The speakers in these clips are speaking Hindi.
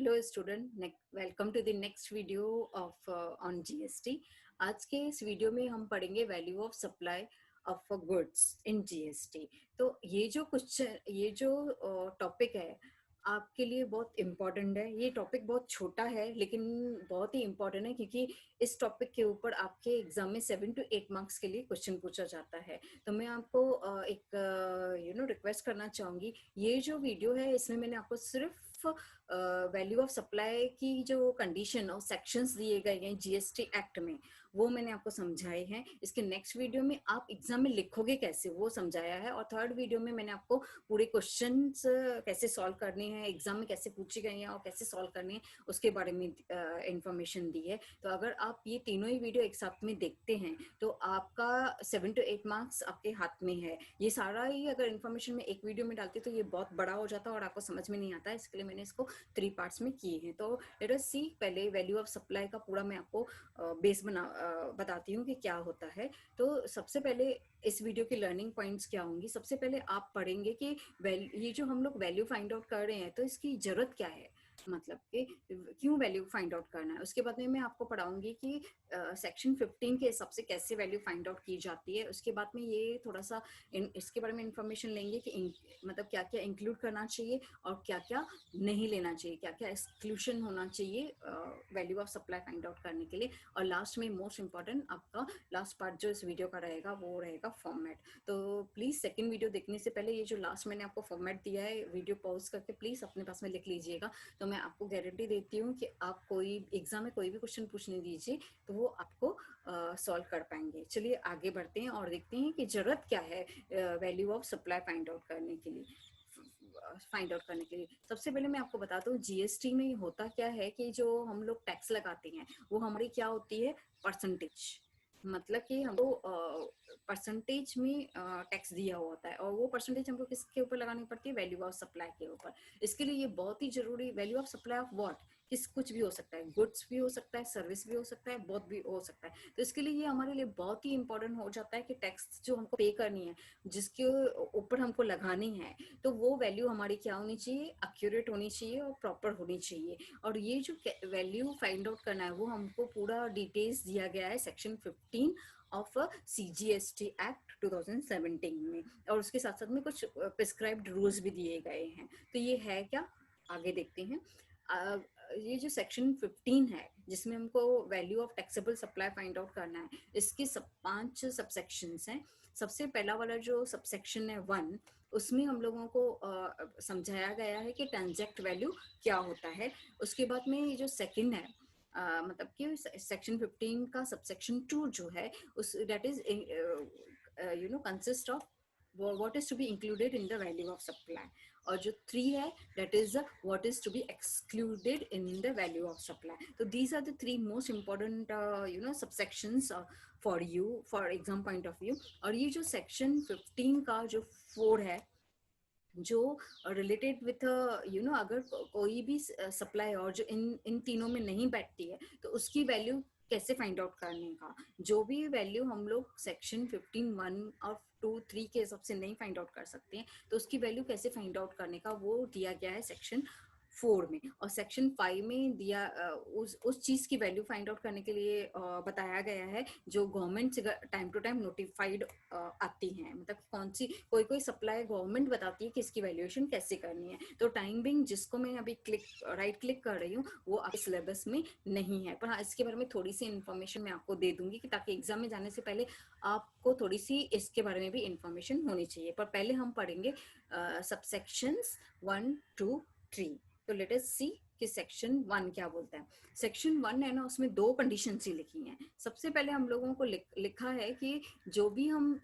Hello student, welcome to the next video of on GST. आज के इस वीडियो में हम पढ़ेंगे value of supply of goods in GST. तो ये जो टॉपिक है आपके लिए बहुत इम्पोर्टेंट है। ये टॉपिक बहुत छोटा है लेकिन बहुत ही इम्पोर्टेंट है, क्योंकि इस टॉपिक के ऊपर आपके एग्जाम में 7 to 8 मार्क्स के लिए क्वेश्चन पूछा जाता है। तो मैं आपको एक रिक्वेस्ट करना चाहूँगी। ये जो वीडियो है इसमें मैंने आपको सिर्फ वैल्यू ऑफ सप्लाई की जो कंडीशन और सेक्शंस दिए गए हैं जीएसटी एक्ट में, वो मैंने आपको समझाए हैं। इसके नेक्स्ट वीडियो में आप एग्जाम में लिखोगे कैसे, वो समझाया है। और थर्ड वीडियो में मैंने आपको पूरे क्वेश्चंस कैसे सॉल्व करने हैं, एग्जाम में कैसे पूछे गए हैं और कैसे सॉल्व करने हैं, उसके बारे में इंफॉर्मेशन दी है। तो अगर आप ये तीनों ही वीडियो एक साथ में देखते हैं तो आपका 7 to 8 मार्क्स आपके हाथ में है। ये सारा ही अगर इन्फॉर्मेशन में एक वीडियो में डालती तो ये बहुत बड़ा हो जाता और आपको समझ में नहीं आता है। इसके लिए मैंने इसको 3 पार्ट्स में किए हैं। तो लेट अस सी, पहले वैल्यू ऑफ सप्लाई का पूरा मैं आपको बेस बताती हूँ कि क्या होता है। तो सबसे पहले इस वीडियो की लर्निंग पॉइंट्स क्या होंगी। सबसे पहले आप पढ़ेंगे कि ये जो हम लोग वैल्यू फाइंड आउट कर रहे हैं तो इसकी जरूरत क्या है, मतलब कि क्यों वैल्यू फाइंड आउट करना है। उसके बाद में मैं आपको पढ़ाऊंगी कि सेक्शन 15 के हिसाब से कैसे वैल्यू फाइंड आउट की जाती है। उसके बाद में ये थोड़ा सा इसके बारे में इंफॉर्मेशन लेंगे कि मतलब क्या क्या इंक्लूड करना चाहिए और क्या क्या नहीं लेना चाहिए, क्या क्या एक्सक्लूशन होना चाहिए value of supply find out करने के लिए। और लास्ट में मोस्ट इंपॉर्टेंट आपका लास्ट पार्ट जो इस वीडियो का रहेगा वो रहेगा फॉर्मेट। तो प्लीज सेकंड वीडियो देखने से पहले ये जो लास्ट मैंने आपको फॉर्मेट दिया है, वीडियो पॉज करके प्लीज अपने पास में लिख लीजिएगा। तो मैं आपको गारंटी देती हूँ कि आप कोई एग्जाम में कोई भी क्वेश्चन पूछने दीजिए तो वो आपको सॉल्व कर पाएंगे। चलिए आगे बढ़ते हैं और देखते हैं कि जरूरत क्या है value of supply find out करने के लिए। सबसे पहले मैं आपको बताता हूँ जीएसटी में होता क्या है कि जो हम लोग टैक्स लगाते हैं वो हमारी क्या होती है, परसेंटेज। मतलब कि हमको परसेंटेज में टैक्स दिया हुआ होता है और वो परसेंटेज हमको किसके ऊपर लगानी पड़ती है, वैल्यू ऑफ सप्लाई के ऊपर। इसके लिए ये बहुत ही जरूरी, value of supply of what, किस कुछ भी हो सकता है, गुड्स भी हो सकता है, सर्विस भी हो सकता है, बहुत भी हो सकता है। तो इसके लिए ये हमारे लिए बहुत ही इंपॉर्टेंट हो जाता है कि टैक्स जो हमको पे करनी है, जिसके ऊपर हमको लगानी है, तो वो वैल्यू हमारी क्या होनी चाहिए, एक्यूरेट होनी चाहिए और प्रॉपर होनी चाहिए। और ये जो वैल्यू फाइंड आउट करना है वो हमको पूरा डिटेल्स दिया गया है सेक्शन 15 ऑफ CGST एक्ट 2017 में। और उसके साथ साथ में कुछ प्रिस्क्राइब्ड रूल्स भी दिए गए हैं। तो ये है क्या, आगे देखते हैं। ये जो सेक्शन 15 है जिसमें हमको value of taxable supply find out करना है, इसके 5 सबसेक्शंस हैं। सबसे पहला वाला जो सबसेक्शन है 1, उसमें हम लोगों को समझाया गया है कि ट्रांजैक्ट वैल्यू क्या होता है। उसके बाद में ये जो सेकंड है, मतलब कि सेक्शन 15 का सबसेक्शन 2 जो है उस that is consist of what is to be included in the value of supply। और जो 3 है that is what is to be excluded in the value of supply। तो these are the 3 most important subsections for you for exam point of view। और ये जो section 15 का जो 4 है, जो रिलेटेड विथ अगर कोई भी सप्लाई और जो इन इन तीनों में नहीं बैठती है तो उसकी वैल्यू कैसे फाइंड आउट करने का। जो भी वैल्यू हम लोग सेक्शन 15(1) और 2, 3 के हिसाब से नहीं फाइंड आउट कर सकते हैं तो उसकी वैल्यू कैसे फाइंड आउट करने का वो दिया गया है सेक्शन 4 में। और सेक्शन 5 में दिया उस चीज की वैल्यू फाइंड आउट करने के लिए बताया गया है जो गवर्नमेंट से टाइम टू टाइम नोटिफाइड आती हैं। मतलब कौन सी कोई कोई सप्लाई गवर्नमेंट बताती है कि इसकी वैल्यूएशन कैसे करनी है। तो टाइम बिंग जिसको मैं अभी राइट क्लिक कर रही हूँ वो आपके सिलेबस में नहीं है, पर हाँ इसके बारे में थोड़ी सी इन्फॉर्मेशन मैं आपको दे दूंगी कि ताकि एग्जाम में जाने से पहले आपको थोड़ी सी इसके बारे में भी इंफॉर्मेशन होनी चाहिए। पर पहले हम पढ़ेंगे सबसेक्शंस 1, 2, 3। तो लेट अस सी कि सेक्शन 1 क्या बोलता है। सेक्शन 1 है ना, उसमें 2 कंडीशन ही लिखी हैं। सबसे पहले हम लोगों को लिखा है कि जो भी हम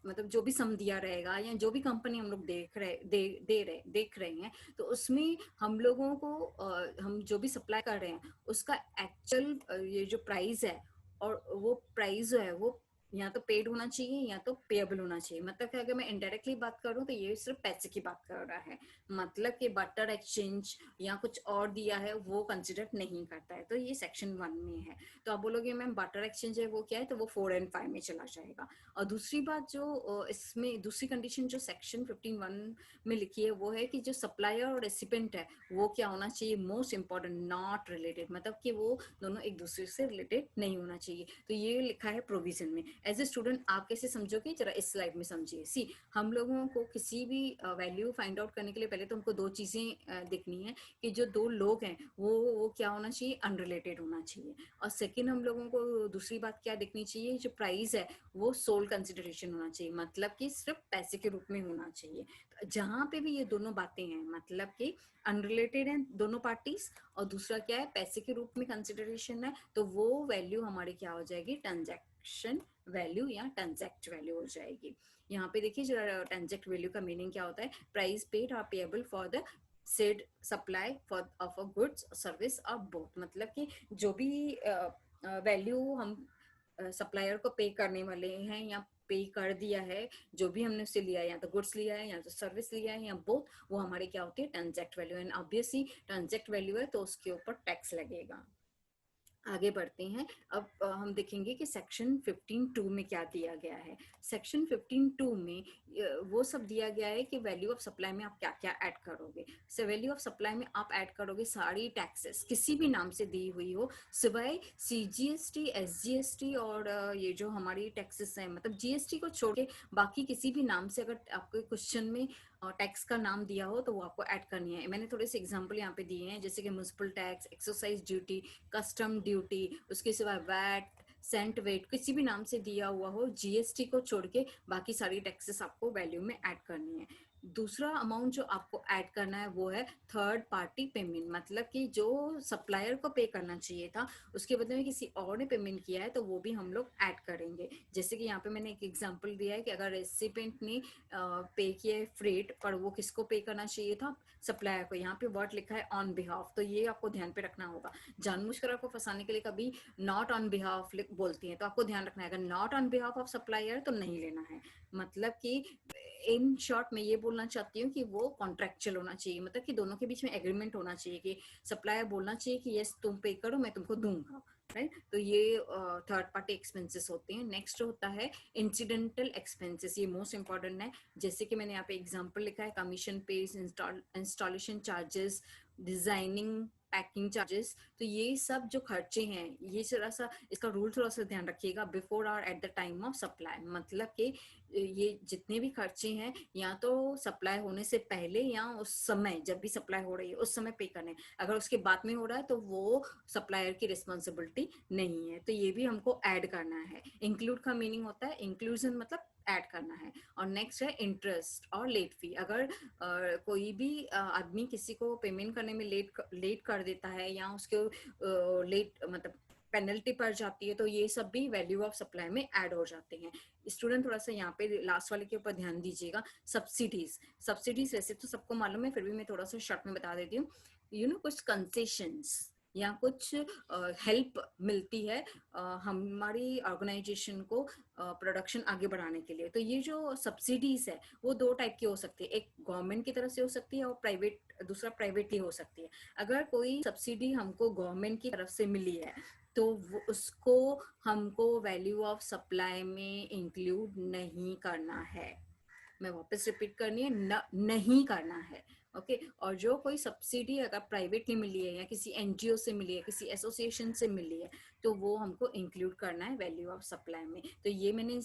मतलब जो भी सम दिया रहेगा या जो भी कंपनी हम लोग देख रहे हैं तो उसमें हम लोगों को हम जो भी सप्लाई कर रहे हैं उसका एक्चुअल ये जो प्राइस है और वो प्राइस जो है वो या तो पेड होना चाहिए या तो पेएबल होना चाहिए। मतलब कि अगर मैं इनडायरेक्टली बात करूं तो ये सिर्फ पैसे की बात कर रहा है, मतलब कि बटर एक्सचेंज या कुछ और दिया है वो कंसिडर नहीं करता है, तो ये सेक्शन 1 में है। तो आप बोलोगे मैम बटर एक्सचेंज है वो क्या है, तो वो 4 एंड 5 में चला जाएगा। और दूसरी बात जो इसमें दूसरी कंडीशन जो सेक्शन 15(1) में लिखी है वो है कि जो सप्लायर और रेसिपेंट है वो क्या होना चाहिए, मोस्ट इंपॉर्टेंट नॉट रिलेटेड, मतलब कि वो दोनों एक दूसरे से रिलेटेड नहीं होना चाहिए। तो ये लिखा है प्रोविजन में। एज ए स्टूडेंट आप कैसे समझोगे, जरा इस स्लाइड में समझिए। सी हम लोगों को किसी भी वैल्यू फाइंड आउट करने के लिए पहले तो हमको दो चीजें देखनी है कि जो दो लोग हैं वो क्या होना चाहिए, अनरिलेटेड होना चाहिए। और सेकंड हम लोगों को दूसरी बात क्या देखनी चाहिए, जो प्राइस है वो सोल कंसिडरेशन होना चाहिए, मतलब कि सिर्फ पैसे के रूप में होना चाहिए। तो जहां पे भी ये दोनों बातें हैं, मतलब कि अनरिलेटेड हैं दोनों पार्टीज, और दूसरा क्या है पैसे के रूप में कंसिडरेशन है, तो वो वैल्यू हमारी क्या हो जाएगी, ट्रांजैक्शन वैल्यू या ट्रांजैक्ट वैल्यू हो जाएगी। यहाँ पे देखिए जो ट्रांजैक्ट वैल्यू का मीनिंग क्या होता है, price paid or payable for the said supply for of a goods service और बोथ, मतलब कि जो भी वैल्यू हम सप्लायर को पे करने वाले हैं या पे कर दिया है, जो भी हमने उससे लिया है, या तो गुड्स लिया है या तो सर्विस लिया है या बोथ, वो हमारी क्या होती है, transact value. And obviously transact value है तो उसके ऊपर टैक्स लगेगा। आगे बढ़ते हैं। अब हम देखेंगे कि सेक्शन 15(2) में क्या दिया गया है। सेक्शन 15(2) में वो सब दिया गया है कि वैल्यू ऑफ सप्लाई में आप क्या क्या ऐड करोगे। सो वैल्यू ऑफ सप्लाई में आप ऐड करोगे सारी टैक्सेस किसी भी नाम से दी हुई हो, सिवाय CGST, SGST और ये जो हमारी टैक्सेस हैं, मतलब GST को छोड़ के बाकी किसी भी नाम से अगर आपके क्वेश्चन में टैक्स का नाम दिया हो तो वो आपको ऐड करनी है। मैंने थोड़े से एग्जांपल यहाँ पे दिए हैं, जैसे कि municipal tax, exercise duty, custom duty, उसके सिवा वैट, सेंट वेट, किसी भी नाम से दिया हुआ हो, GST को छोड़ के बाकी सारी टैक्सेस आपको वैल्यू में ऐड करनी है। दूसरा अमाउंट जो आपको ऐड करना है वो है थर्ड पार्टी पेमेंट, मतलब कि जो सप्लायर को पे करना चाहिए था उसके बदले में किसी और ने पेमेंट किया है तो वो भी हम लोग ऐड करेंगे। जैसे कि यहाँ पे मैंने एक एग्जांपल दिया है कि अगर रेसिपेंट ने पे किया है फ्रेट, पर वो किसको पे करना चाहिए था, सप्लायर को। यहाँ पे वर्ड लिखा है ऑन बिहाफ, तो ये आपको ध्यान पे रखना होगा। जानबूझकर आपको फंसाने के लिए कभी नॉट ऑन बिहाफ बोलती हैं, तो आपको ध्यान रखना है अगर not on behalf of supplier तो नहीं लेना है। मतलब कि इन शॉर्ट मैं ये बोलना चाहती हूँ कि वो कॉन्ट्रेक्चुअल होना चाहिए, मतलब कि दोनों के बीच में एग्रीमेंट होना चाहिए कि सप्लायर बोलना चाहिए कि यस तुम पे करो मैं तुमको दूंगा, राइट। तो ये थर्ड पार्टी एक्सपेंसेस होते हैं। नेक्स्ट होता है इंसिडेंटल एक्सपेंसेस, ये मोस्ट इंपॉर्टेंट है। जैसे कि मैंने यहाँ पे एग्जांपल लिखा है, commission page, installation charges, designing, packing charges. तो ये सब जो खर्चे हैं, ये थोड़ा सा इसका रूल थोड़ा सा ध्यान रखिएगा, बिफोर और at the time of supply, मतलब कि ये जितने भी खर्चे हैं या तो सप्लाई होने से पहले या उस समय जब भी सप्लाई हो रही है उस समय पे करने, अगर उसके बाद में हो रहा है तो वो सप्लायर की रिस्पॉन्सिबिलिटी नहीं है। तो ये भी हमको ऐड करना है। इंक्लूड का मीनिंग होता है इंक्लूजन, मतलब ऐड करना है। और नेक्स्ट है इंटरेस्ट और लेट फी। अगर कोई भी आदमी किसी को पेमेंट करने में लेट कर देता है या उसके लेट मतलब पेनल्टी पड़ जाती है, तो ये सब भी वैल्यू ऑफ सप्लाई में ऐड हो जाते हैं। स्टूडेंट थोड़ा सा यहाँ पे लास्ट वाले के ऊपर ध्यान दीजिएगा। सब्सिडीज, सब्सिडीज वैसे तो सबको मालूम है, फिर भी मैं थोड़ा सा शॉर्ट में बता देती हूँ। कुछ कंसेशंस या कुछ हेल्प मिलती है हमारी ऑर्गेनाइजेशन को प्रोडक्शन आगे बढ़ाने के लिए। तो ये जो सब्सिडीज है वो दो टाइप की हो सकती है, एक गवर्नमेंट की तरफ से हो सकती है और दूसरा प्राइवेटली हो सकती है। अगर कोई सब्सिडी हमको गवर्नमेंट की तरफ से मिली है तो उसको हमको वैल्यू ऑफ सप्लाई में इंक्लूड नहीं करना है। मैं वापस रिपीट करनी है, नहीं करना है। ओके। और जो कोई सब्सिडी अगर प्राइवेटली मिली है या किसी एनजीओ से मिली है, किसी एसोसिएशन से मिली है, तो वो हमको इंक्लूड करना है वैल्यू ऑफ सप्लाई में। तो ये मैंने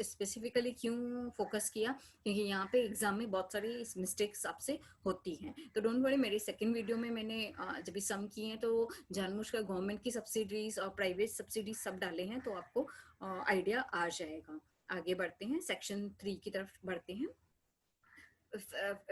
स्पेसिफिकली क्यों फोकस किया, क्योंकि यहाँ पे एग्जाम में बहुत सारी मिस्टेक्स आपसे होती हैं। तो डोंट वरी, मेरी सेकंड वीडियो में मैंने जब भी सम किए हैं तो जानबूझकर गवर्नमेंट की सब्सिडीज और प्राइवेट सब्सिडीज सब डाले हैं, तो आपको आइडिया आ जाएगा। आगे बढ़ते हैं, सेक्शन 3 की तरफ बढ़ते हैं।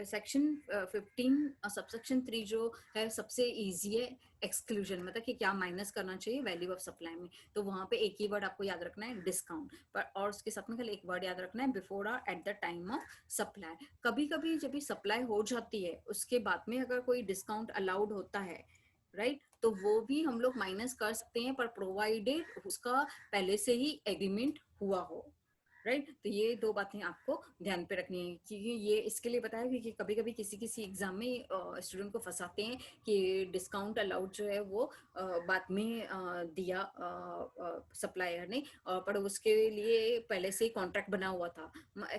सेक्शन 15 सबसेक्शन 3 जो है सबसे इजी है, एक्सक्लूजन, मतलब कि क्या माइनस करना चाहिए वैल्यू ऑफ सप्लाई में। तो वहां पे एक ही वर्ड आपको याद रखना है, डिस्काउंट पर, और उसके साथ में खाली एक वर्ड याद रखना है, बिफोर और at the time of supply. कभी कभी जब भी सप्लाई हो जाती है उसके बाद में अगर कोई डिस्काउंट अलाउड होता है, राइट, तो वो भी हम लोग माइनस कर सकते हैं, पर प्रोवाइडेड उसका पहले से ही एग्रीमेंट हुआ हो, राइट। तो ये दो बातें आपको ध्यान पे रखनी है, क्योंकि ये इसके लिए बताया क्योंकि कभी कभी किसी किसी एग्जाम में स्टूडेंट को फंसाते हैं कि डिस्काउंट अलाउड जो है वो बाद में दिया सप्लायर ने, पर उसके लिए पहले से ही कॉन्ट्रैक्ट बना हुआ था।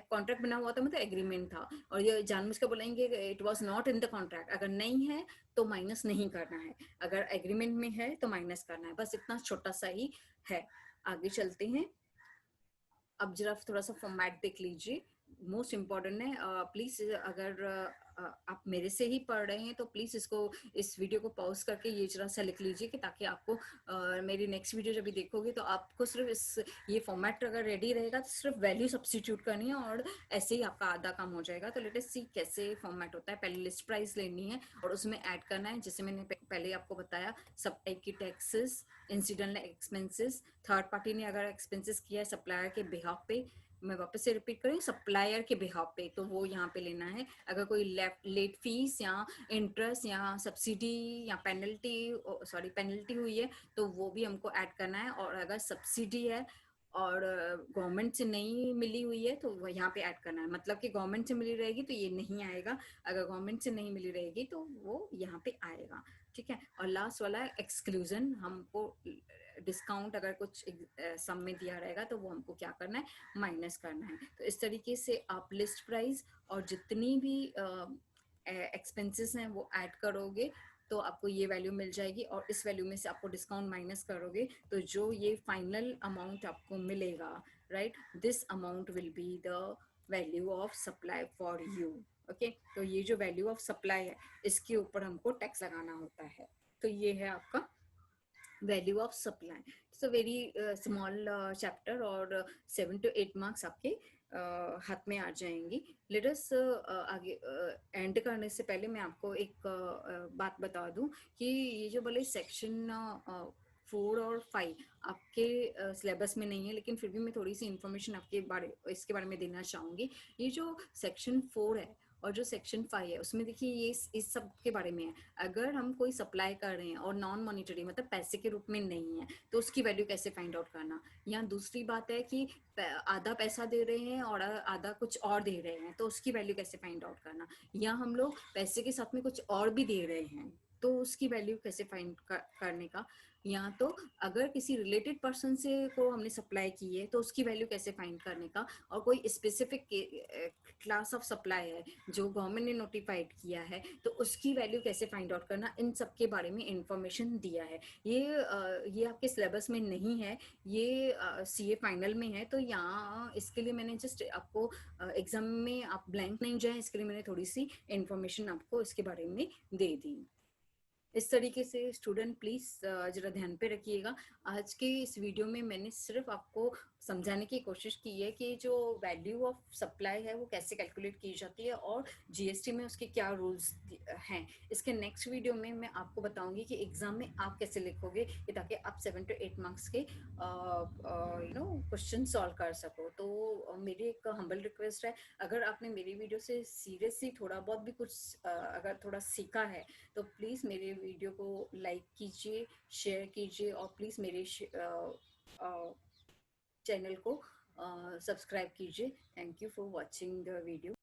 कॉन्ट्रैक्ट बना हुआ था मतलब एग्रीमेंट था, और ये जानबूझ के बोलेंगे it was not in the contract. अगर नहीं है तो माइनस नहीं करना है, अगर एग्रीमेंट में है तो माइनस करना है, बस इतना छोटा सा ही है। आगे चलते हैं। अब जरा थोड़ा सा फॉर्मेट देख लीजिए, मोस्ट इम्पॉर्टेंट है। प्लीज अगर आप मेरे से ही पढ़ रहे हैं तो प्लीज इसको, इस वीडियो को पॉज करके ये जरा सा लिख लीजिए, कि ताकि आपको मेरी नेक्स्ट वीडियो जब भी देखोगे तो आपको सिर्फ इस ये फॉर्मेट अगर रेडी रहेगा तो सिर्फ वैल्यू सब्स्टिट्यूट करनी है और ऐसे ही आपका आधा काम हो जाएगा। तो लेट अस सी कैसे फॉर्मेट होता है। पहले लिस्ट प्राइस लेनी है और उसमें ऐड करना है, जैसे मैंने पहले आपको बताया, सब टाइप की taxes, incidental expenses, third party ने अगर एक्सपेंसेस किया है सप्लायर के बिहाफ पे, मैं वापस से रिपीट करूँ, सप्लायर के बिहाफ पे, तो वो यहाँ पे लेना है। अगर कोई लेट फीस या इंटरेस्ट या सब्सिडी या पेनल्टी, सॉरी पेनल्टी हुई है तो वो भी हमको ऐड करना है। और अगर सब्सिडी है और गवर्नमेंट से नहीं मिली हुई है तो वो यहाँ पे ऐड करना है। मतलब कि गवर्नमेंट से मिली रहेगी तो ये नहीं आएगा, अगर गवर्नमेंट से नहीं मिली रहेगी तो वो यहाँ पे आएगा, ठीक है। और लास्ट वाला एक्सक्लूजन, हमको डिस्काउंट अगर कुछ सम में दिया रहेगा तो वो हमको क्या करना है, माइनस करना है। तो इस तरीके से आप लिस्ट प्राइस और जितनी भी एक्सपेंसेस हैं वो ऐड करोगे तो आपको ये वैल्यू मिल जाएगी, और इस वैल्यू में से आपको डिस्काउंट माइनस करोगे तो जो ये फाइनल अमाउंट आपको मिलेगा, right, this amount will be the value of supply for you. Okay, तो ये जो वैल्यू ऑफ सप्लाई है इसके ऊपर हमको टैक्स लगाना होता है। तो ये है आपका value of supply. It's a very small chapter, और 7 to 8 मार्क्स आपके हाथ में आ जाएंगी। लेट अस आगे एंड करने से पहले मैं आपको एक बात बता दूं कि ये जो बोले सेक्शन 4 और 5 आपके सिलेबस में नहीं है, लेकिन फिर भी मैं थोड़ी सी इंफॉर्मेशन आपके बारे इसके बारे में देना चाहूँगी। ये जो सेक्शन 4 है और जो सेक्शन 5 है उसमें देखिए ये इस सब के बारे में है। अगर हम कोई सप्लाई कर रहे हैं और नॉन मॉनिटरी मतलब पैसे के रूप में नहीं है तो उसकी वैल्यू कैसे फाइंड आउट करना। यहाँ दूसरी बात है कि आधा पैसा दे रहे हैं और आधा कुछ और दे रहे हैं तो उसकी वैल्यू कैसे फाइंड आउट करना। यहाँ हम लोग पैसे के साथ में कुछ और भी दे रहे हैं तो उसकी वैल्यू कैसे फाइंड करने का। यहाँ तो अगर किसी रिलेटेड पर्सन से को हमने सप्लाई की है तो उसकी वैल्यू कैसे फाइंड करने का, और कोई स्पेसिफिक क्लास ऑफ सप्लाई है जो गवर्नमेंट ने नोटिफाइड किया है तो उसकी वैल्यू कैसे फाइंड आउट करना, इन सब के बारे में इंफॉर्मेशन दिया है। ये आपके सिलेबस में नहीं है, ये सीए फाइनल में है। तो यहाँ इसके लिए मैंने जस्ट आपको एग्जाम में आप ब्लैंक नहीं जाए इसके लिए मैंने थोड़ी सी इंफॉर्मेशन आपको इसके बारे में दे दी। इस तरीके से स्टूडेंट प्लीज जरा ध्यान पे रखिएगा। आज के इस वीडियो में मैंने सिर्फ आपको समझाने की कोशिश की है कि जो वैल्यू ऑफ सप्लाई है वो कैसे कैलकुलेट की जाती है और जीएसटी में उसके क्या रूल्स हैं। इसके नेक्स्ट वीडियो में मैं आपको बताऊंगी कि एग्जाम में आप कैसे लिखोगे ताकि आप 7 to 8 मार्क्स के क्वेश्चन सॉल्व कर सको। तो मेरी एक हम्बल रिक्वेस्ट है, अगर आपने मेरी वीडियो से सीरियसली थोड़ा बहुत भी कुछ अगर थोड़ा सीखा है तो प्लीज़ मेरे वीडियो को लाइक कीजिए, शेयर कीजिए, और प्लीज़ मेरे चैनल को सब्सक्राइब कीजिए। Thank you for watching the video.